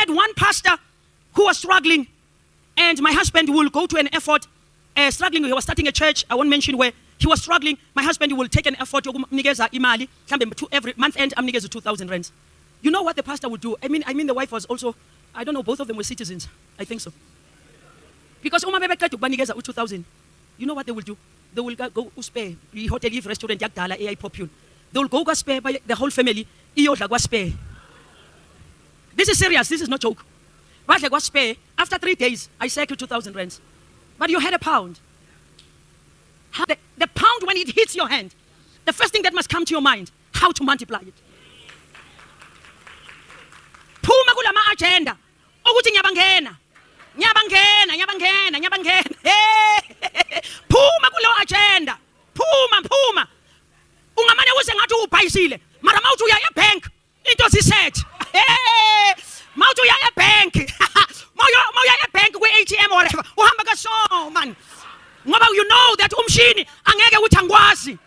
had one pastor who was struggling, and my husband will go to an effort, struggling. He was starting a church. I won't mention where. He was struggling. My husband will take an effort yokumnikeza imali to every month end amnikeza 2,000 rands. You know what the pastor would do? I mean the wife was also, I don't know, both of them were citizens. I think so. Because uma bebe qeda ukubanikeza u2,000, you know what they will do? They will go spare hotel restaurant yakudala eyayipopular. They will go spare by the whole family iyodla kwa spare. This is serious. This is not joke. Badla kwa spare. After 3 days, I circled 2,000 rands. But you had a pound. The pound, when it hits your hand, the first thing that must come to your mind, how to multiply it. Phuma kulama agenda ukuthi nyabangena. Phuma kulo agenda. Phuma. Ungamane uze ngathi ubhayisile, mara mawuthi uya ebank into ziset. Mawuthi uya ebank. Mawuya ebank kwe-ATM or whatever. Uhamba ka so man. Ngoba you know that umshini angeke uthi angikwazi.